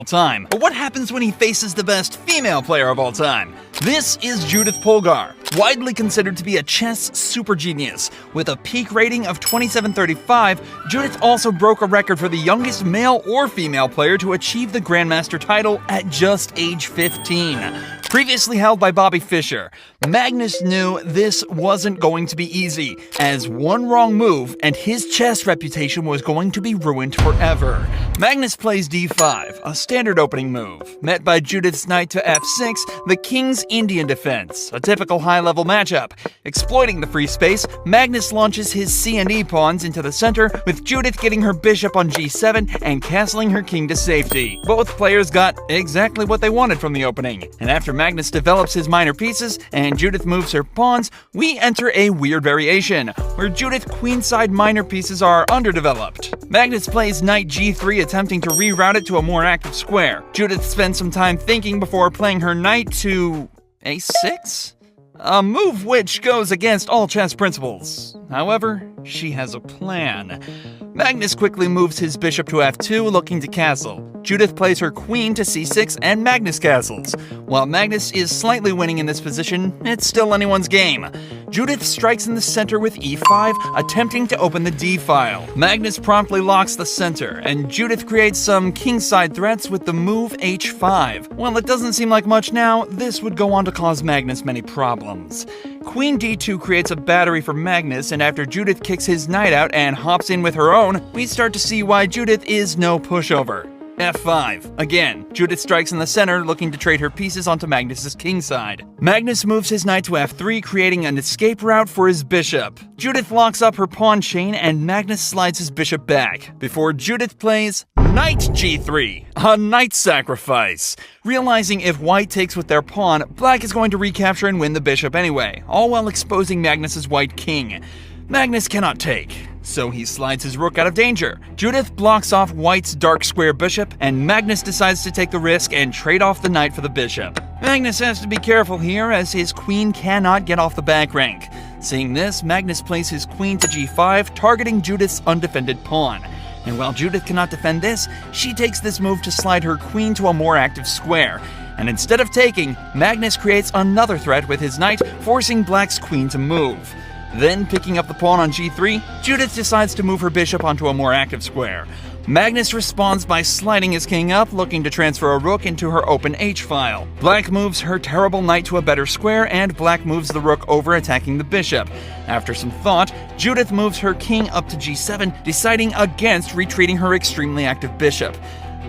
time. But what happens when he faces the best female player of all time? This is Judith Polgar, widely considered to be a chess super genius. With a peak rating of 2735, Judith also broke a record for the youngest male or female player to achieve the Grandmaster title at just age 15. Previously held by Bobby Fischer, Magnus knew this wasn't going to be easy, as one wrong move and his chess reputation was going to be ruined forever. Magnus plays d5, a standard opening move, met by Judith's knight to f6, the king's Indian defense, a typical high-level matchup. Exploiting the free space, Magnus launches his c and e pawns into the center, with Judith getting her bishop on g7 and castling her king to safety. Both players got exactly what they wanted from the opening, and after Magnus develops his minor pieces and Judith moves her pawns, we enter a weird variation, where Judith's queenside minor pieces are underdeveloped. Magnus plays knight g3, attempting to reroute it to a more active square. Judith spends some time thinking before playing her knight to a6? A move which goes against all chess principles. However, she has a plan. Magnus quickly moves his bishop to f2, looking to castle. Judith plays her queen to c6 and Magnus castles. While Magnus is slightly winning in this position, it's still anyone's game. Judith strikes in the center with e5, attempting to open the d-file. Magnus promptly locks the center, and Judith creates some kingside threats with the move h5. While it doesn't seem like much now, this would go on to cause Magnus many problems. Queen d2 creates a battery for Magnus, and after Judith kicks his knight out and hops in with her own, we start to see why Judith is no pushover. f5. Again, Judith strikes in the center, looking to trade her pieces onto Magnus's kingside. Magnus moves his knight to f3, creating an escape route for his bishop. Judith locks up her pawn chain, and Magnus slides his bishop back, before Judith plays knight g3, a knight sacrifice. Realizing if white takes with their pawn, black is going to recapture and win the bishop anyway, all while exposing Magnus's white king. Magnus cannot take, so he slides his rook out of danger. Judith blocks off white's dark square bishop, and Magnus decides to take the risk and trade off the knight for the bishop. Magnus has to be careful here, as his queen cannot get off the back rank. Seeing this, Magnus plays his queen to g5, targeting Judith's undefended pawn. And while Judith cannot defend this, she takes this move to slide her queen to a more active square. And instead of taking, Magnus creates another threat with his knight, forcing black's queen to move. Then, picking up the pawn on g3, Judith decides to move her bishop onto a more active square. Magnus responds by sliding his king up, looking to transfer a rook into her open h-file. Black moves her terrible knight to a better square, and black moves the rook over, attacking the bishop. After some thought, Judith moves her king up to g7, deciding against retreating her extremely active bishop.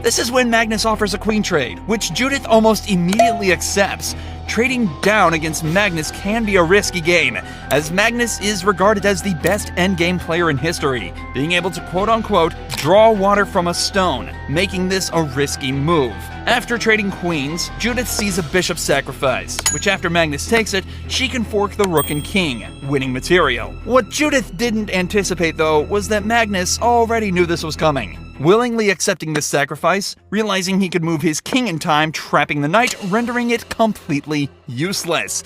This is when Magnus offers a queen trade, which Judith almost immediately accepts. Trading down against Magnus can be a risky game, as Magnus is regarded as the best endgame player in history, being able to quote-unquote draw water from a stone, making this a risky move. After trading queens, Judith sees a bishop sacrifice, which after Magnus takes it, she can fork the rook and king, winning material. What Judith didn't anticipate though was that Magnus already knew this was coming. Willingly accepting this sacrifice, realizing he could move his king in time, trapping the knight, rendering it completely useless.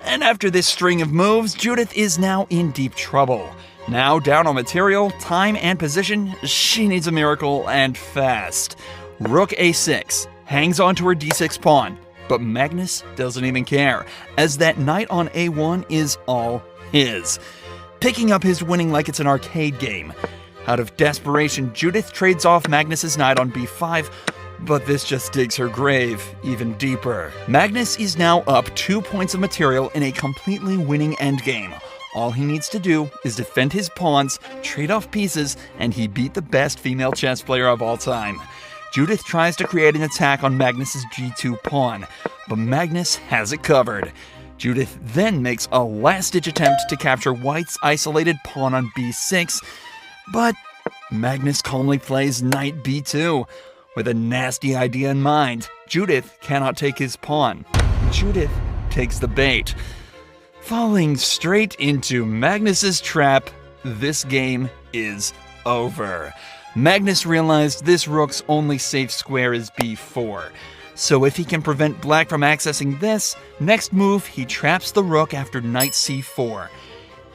And after this string of moves, Judith is now in deep trouble. Now down on material, time, and position, she needs a miracle, and fast. Rook a6, hangs onto her d6 pawn, but Magnus doesn't even care, as that knight on a1 is all his. Picking up his winning like it's an arcade game. Out of desperation, Judith trades off Magnus's knight on b5, but this just digs her grave even deeper. Magnus is now up 2 points of material in a completely winning endgame. All he needs to do is defend his pawns, trade off pieces, and he beat the best female chess player of all time. Judith tries to create an attack on Magnus's g2 pawn, but Magnus has it covered. Judith then makes a last-ditch attempt to capture white's isolated pawn on b6, but Magnus calmly plays knight b2. With a nasty idea in mind, Judith cannot take his pawn. Judith takes the bait. Falling straight into Magnus's trap, this game is over. Magnus realized this rook's only safe square is b4. So if he can prevent black from accessing this, next move he traps the rook after knight c4.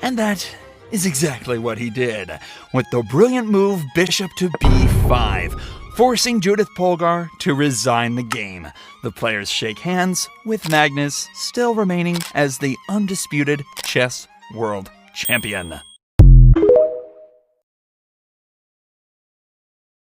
And that is exactly what he did, with the brilliant move bishop to b5, forcing Judith Polgar to resign the game. The players shake hands, with Magnus still remaining as the undisputed chess world champion.